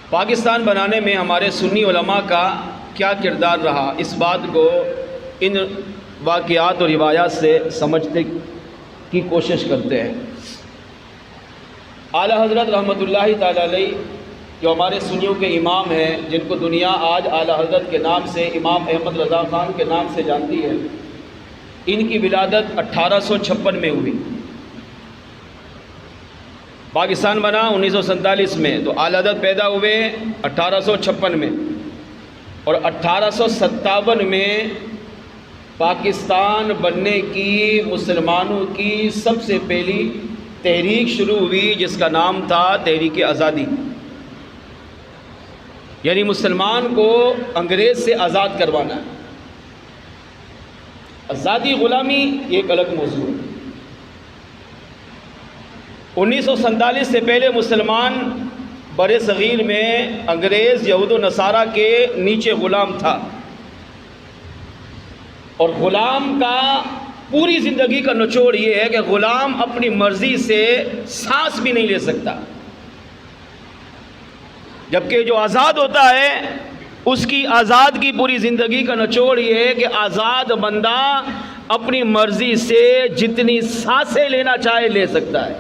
پاکستان بنانے میں ہمارے سنی علماء کا کیا کردار رہا، اس بات کو ان واقعات اور روایات سے سمجھنے کی کوشش کرتے ہیں۔ اعلیٰ حضرت رحمۃ اللہ تعالی علیہ جو ہمارے سنیوں کے امام ہیں، جن کو دنیا آج اعلیٰ حضرت کے نام سے، امام احمد رضا خان کے نام سے جانتی ہے، ان کی ولادت 1856 میں ہوئی۔ پاکستان بنا 1947 میں، تو اعلیٰ حضرت پیدا ہوئے 1856 میں، اور 1857 میں پاکستان بننے کی مسلمانوں کی سب سے پہلی تحریک شروع ہوئی، جس کا نام تھا تحریک آزادی۔ یعنی مسلمان کو انگریز سے آزاد کروانا ہے۔ آزادی غلامی یہ ایک الگ موضوع ہے۔ 1947 سے پہلے مسلمان بر صغیر میں انگریز یہود و نصارہ کے نیچے غلام تھا، اور غلام کا پوری زندگی کا نچوڑ یہ ہے کہ غلام اپنی مرضی سے سانس بھی نہیں لے سکتا، جبکہ جو آزاد ہوتا ہے اس کی آزاد کی پوری زندگی کا نچوڑ یہ ہے کہ آزاد بندہ اپنی مرضی سے جتنی سانسیں لینا چاہے لے سکتا ہے۔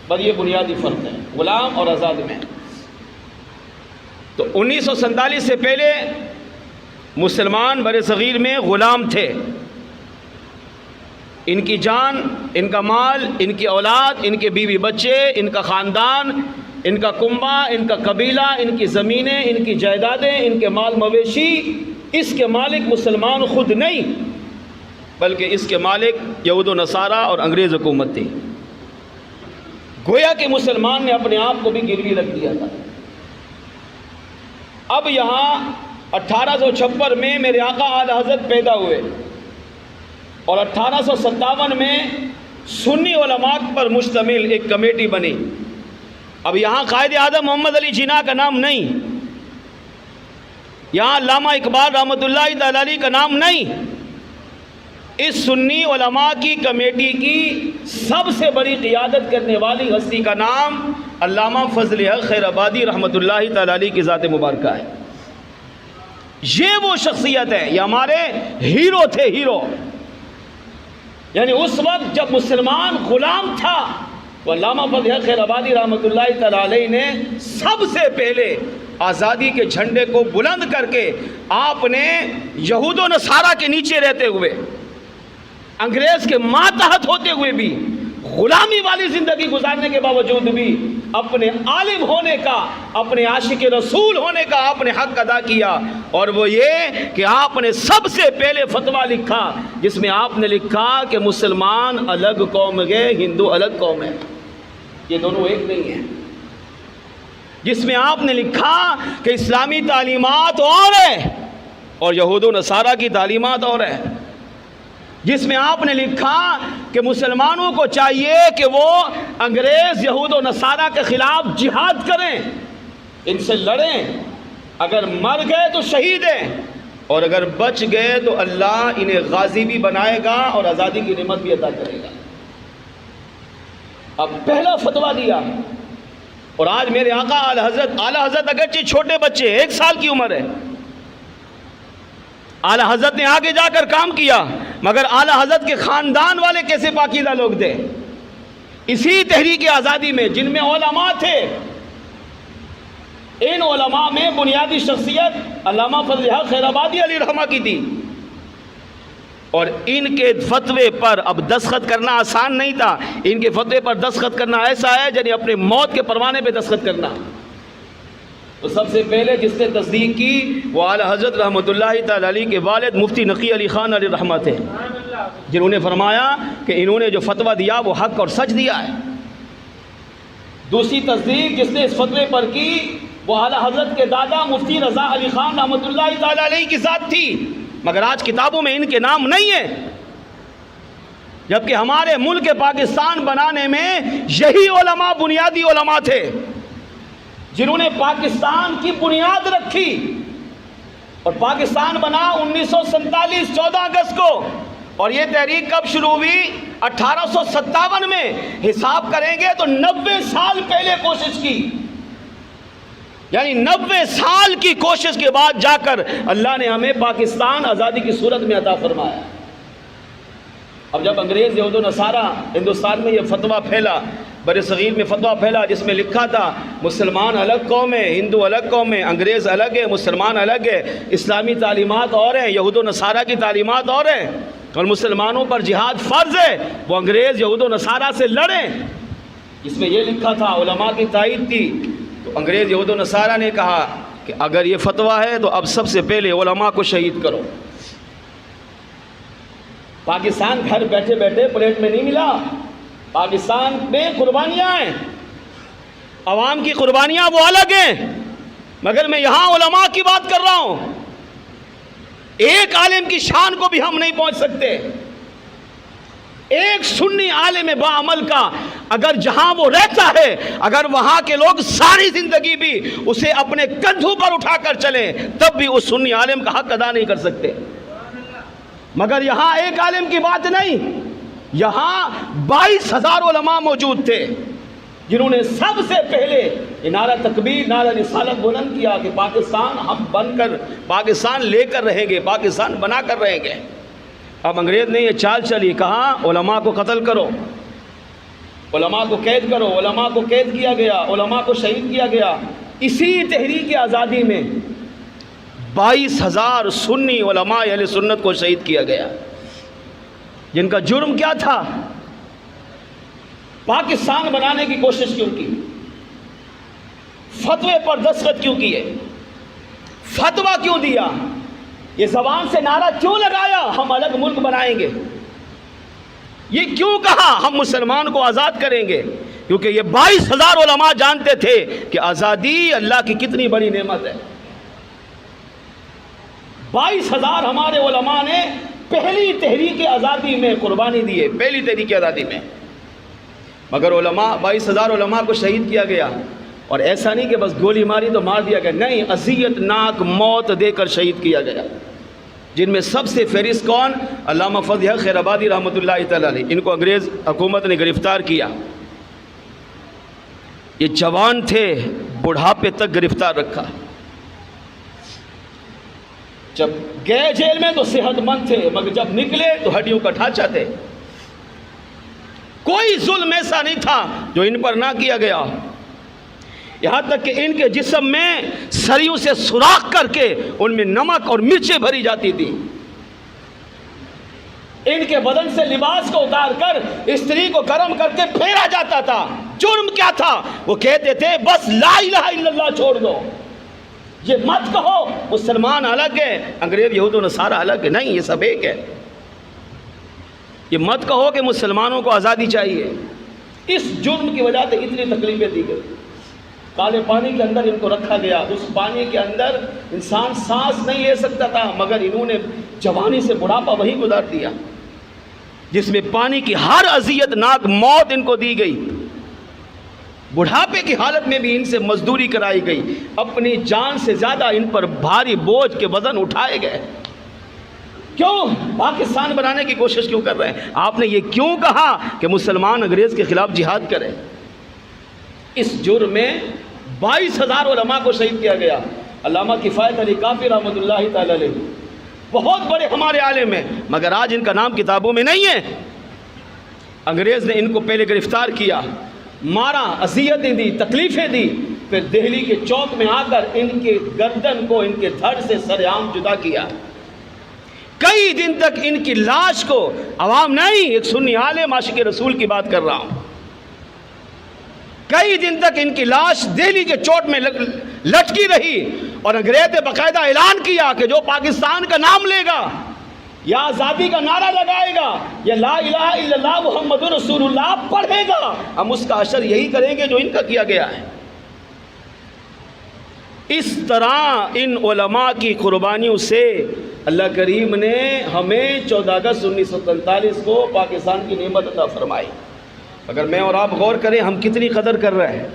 بس یہ بنیادی فرق ہے غلام اور آزاد میں۔ تو 1947 سے پہلے مسلمان بر صغیر میں غلام تھے۔ ان کی جان، ان کا مال، ان کی اولاد، ان کے بیوی بچے، ان کا خاندان، ان کا کنبہ، ان کا قبیلہ، ان کی زمینیں، ان کی جائیدادیں، ان کے مال مویشی، اس کے مالک مسلمان خود نہیں، بلکہ اس کے مالک یہود و نصارہ اور انگریز حکومت تھی۔ گویا کہ مسلمان نے اپنے آپ کو بھی گروی رکھ دیا تھا۔ اب یہاں 1856 میں میرے آقا اعلیٰ حضرت پیدا ہوئے، اور 1857 میں سنی علماء پر مشتمل ایک کمیٹی بنی۔ اب یہاں قائد اعظم محمد علی جناح کا نام نہیں، یہاں علامہ اقبال رحمۃ اللہ تعالی علیہ کا نام نہیں۔ اس سنی علماء کی کمیٹی کی سب سے بڑی قیادت کرنے والی ہستی کا نام علامہ فضل حق خیر آبادی رحمۃ اللہ تعالی علیہ کی ذات مبارکہ ہے۔ یہ وہ شخصیت ہے، یہ ہمارے ہیرو تھے، ہیرو۔ یعنی اس وقت جب مسلمان غلام تھا تو علامہ فضل حق خیر آبادی رحمۃ اللہ تعالی علیہ نے سب سے پہلے آزادی کے جھنڈے کو بلند کر کے آپ نے یہود و نصارہ کے نیچے رہتے ہوئے، انگریز کے ماتحت ہوتے ہوئے بھی، غلامی والی زندگی گزارنے کے باوجود بھی اپنے عالم ہونے کا، اپنے عاشق رسول ہونے کا آپ نے حق ادا کیا، اور وہ یہ کہ آپ نے سب سے پہلے فتویٰ لکھا جس میں آپ نے لکھا کہ مسلمان الگ قوم ہے، ہندو الگ قوم ہے، یہ دونوں ایک نہیں ہیں۔ جس میں آپ نے لکھا کہ اسلامی تعلیمات اور ہے اور یہود و نصارہ کی تعلیمات اور ہے۔ جس میں آپ نے لکھا کہ مسلمانوں کو چاہیے کہ وہ انگریز یہود و نصارہ کے خلاف جہاد کریں، ان سے لڑیں، اگر مر گئے تو شہید ہیں، اور اگر بچ گئے تو اللہ انہیں غازی بھی بنائے گا اور آزادی کی نعمت بھی عطا کرے گا۔ اب پہلا فتویٰ دیا، اور آج میرے آقا اعلیٰ حضرت اگرچہ چھوٹے بچے 1 سال کی عمر ہے، اعلیٰ حضرت نے آگے جا کر کام کیا، مگر اعلیٰ حضرت کے خاندان والے کیسے پاکیزہ لوگ تھے۔ اسی تحریک آزادی میں جن میں علماء تھے، ان علماء میں بنیادی شخصیت علامہ فضل حق خیر آبادی علیہ رحمہ کی تھی، اور ان کے فتوے پر اب دستخط کرنا آسان نہیں تھا۔ ان کے فتوے پر دستخط کرنا ایسا ہے یعنی اپنے موت کے پروانے پہ دستخط کرنا۔ تو سب سے پہلے جس نے تصدیق کی وہ اعلیٰ حضرت رحمۃ اللہ تعالی علیہ کے والد مفتی نقی علی خان علیہ رحمہ تھے، جنہوں نے فرمایا کہ انہوں نے جو فتویٰ دیا وہ حق اور سچ دیا ہے۔ دوسری تصدیق جس نے اس فتوے پر کی وہ اعلیٰ حضرت کے دادا مفتی رضا علی خان رحمۃ اللہ تعالی علیہ کی ذات تھی، مگر آج کتابوں میں ان کے نام نہیں ہیں، جبکہ ہمارے ملک پاکستان بنانے میں یہی علماء بنیادی علماء تھے جنہوں نے پاکستان کی بنیاد رکھی، اور پاکستان بنا 1947 14 اگست کو، اور یہ تحریک کب شروع ہوئی؟ 1857 میں۔ حساب کریں گے تو 90 سال پہلے کوشش کی، یعنی 90 سال کی کوشش کے بعد جا کر اللہ نے ہمیں پاکستان آزادی کی صورت میں عطا فرمایا۔ اب جب انگریز یہود و نصارہ ہندوستان میں یہ فتویٰ پھیلا، بر صغیر میں فتویٰ پھیلا جس میں لکھا تھا مسلمان الگ قوم ہے، ہندو الگ قوم ہے، انگریز الگ ہے، مسلمان الگ ہے، اسلامی تعلیمات اور ہیں، یہود و نصارہ کی تعلیمات اور ہیں، اور مسلمانوں پر جہاد فرض ہے، وہ انگریز یہود و نصارہ سے لڑیں، اس میں یہ لکھا تھا، علماء کی تائید تھی۔ تو انگریز یہود و نصارہ نے کہا کہ اگر یہ فتویٰ ہے تو اب سب سے پہلے علماء کو شہید کرو۔ پاکستان گھر بیٹھے بیٹھے پلیٹ میں نہیں ملا، پاکستان میں قربانیاں ہیں، عوام کی قربانیاں وہ الگ ہیں، مگر میں یہاں علماء کی بات کر رہا ہوں۔ ایک عالم کی شان کو بھی ہم نہیں پہنچ سکتے۔ ایک سنی عالم باعمل کا اگر جہاں وہ رہتا ہے، اگر وہاں کے لوگ ساری زندگی بھی اسے اپنے کندھوں پر اٹھا کر چلیں، تب بھی اس سنی عالم کا حق ادا نہیں کر سکتے۔ مگر یہاں ایک عالم کی بات نہیں، یہاں 22,000 علماء موجود تھے جنہوں نے سب سے پہلے یہ نعرہ تکبیر، نعرہ رسالت بلند کیا کہ پاکستان ہم بن کر، پاکستان لے کر رہیں گے، پاکستان بنا کر رہیں گے۔ اب انگریز نے یہ چال چلی، کہا علماء کو قتل کرو، علماء کو قید کرو، علماء کو قید کیا گیا، علماء کو شہید کیا گیا۔ اسی تحریک آزادی میں 22,000 سنی علماء اہل سنت کو شہید کیا گیا، جن کا جرم کیا تھا؟ پاکستان بنانے کی کوشش کیوں کی؟ فتوے پر دستخط کیوں کیے؟ فتویٰ کیوں دیا؟ یہ زبان سے نعرہ کیوں لگایا ہم الگ ملک بنائیں گے؟ یہ کیوں کہا ہم مسلمان کو آزاد کریں گے؟ کیونکہ یہ 22,000 علماء جانتے تھے کہ آزادی اللہ کی کتنی بڑی نعمت ہے۔ 22,000 ہمارے علماء نے پہلی تحریک آزادی میں قربانی دی ہے، پہلی تحریک آزادی میں۔ مگر علماء 22,000 علماء کو شہید کیا گیا، اور ایسا نہیں کہ بس گولی ماری تو مار دیا گیا، نہیں، اذیت ناک موت دے کر شہید کیا گیا، جن میں سب سے فہرست کون؟ علامہ فضل حق خیر آبادی رحمۃ اللہ تعالی علیہ۔ ان کو انگریز حکومت نے گرفتار کیا، یہ جوان تھے، بڑھاپے تک گرفتار رکھا۔ جب گئے جیل میں تو صحت مند تھے، مگر جب نکلے تو ہڈیوں کا ڈھانچہ تھے۔ کوئی ظلم ایسا نہیں تھا جو ان پر نہ کیا گیا، یہاں تک کہ ان کے جسم میں سریوں سے سوراخ کر کے ان میں نمک اور مرچیں بھری جاتی تھی۔ ان کے بدن سے لباس کو اتار کر استری کو گرم کر کے پھیرا جاتا تھا۔ جرم کیا تھا؟ وہ کہتے تھے بس لا الہ الا اللہ چھوڑ دو، یہ مت کہو مسلمان الگ ہے، انگریز یہود و نصارہ الگ ہے، نہیں، یہ سب ایک ہے۔ یہ مت کہو کہ مسلمانوں کو آزادی چاہیے۔ اس جرم کی وجہ سے اتنی تکلیفیں دی گئی۔ کالے پانی کے اندر ان کو رکھا گیا، اس پانی کے اندر انسان سانس نہیں لے سکتا تھا، مگر انہوں نے جوانی سے بڑھاپا وہی گزار دیا جس میں پانی کی ہر اذیت ناک موت ان کو دی گئی۔ بڑھاپے کی حالت میں بھی ان سے مزدوری کرائی گئی، اپنی جان سے زیادہ ان پر بھاری بوجھ کے وزن اٹھائے گئے۔ کیوں؟ پاکستان بنانے کی کوشش کیوں کر رہے ہیں؟ آپ نے یہ کیوں کہا کہ مسلمان انگریز کے خلاف جہاد کریں؟ اس جرم میں 22,000 علماء کو شہید کیا گیا۔ علامہ کفایت علی کافی رحمۃ اللہ تعالی علیہ بہت بڑے ہمارے عالم ہیں، مگر آج ان کا نام کتابوں میں نہیں ہے۔ انگریز نے ان کو پہلے گرفتار کیا، مارا، اذیتیں دی، تکلیفیں دی، پھر دہلی کے چوک میں آ کر ان کے گردن کو ان کے دھڑ سے سرعام جدا کیا۔ کئی دن تک ان کی لاش کو، عوام نہیں، ایک سنی عالم عاشق رسول کی بات کر رہا ہوں، کئی دن تک ان کی لاش دہلی کے چوٹ میں لٹکی رہی، اور انگریز نے باقاعدہ اعلان کیا کہ جو پاکستان کا نام لے گا یا آزادی کا نعرہ لگائے گا یا لا الہ الا اللہ محمد رسول اللہ پڑھے گا، ہم اس کا اشر یہی کریں گے جو ان کا کیا گیا ہے۔ اس طرح ان علماء کی قربانیوں سے اللہ کریم نے ہمیں 14 اگست 1947 کو پاکستان کی نعمت عطا فرمائی۔ اگر میں اور آپ غور کریں ہم کتنی قدر کر رہے ہیں۔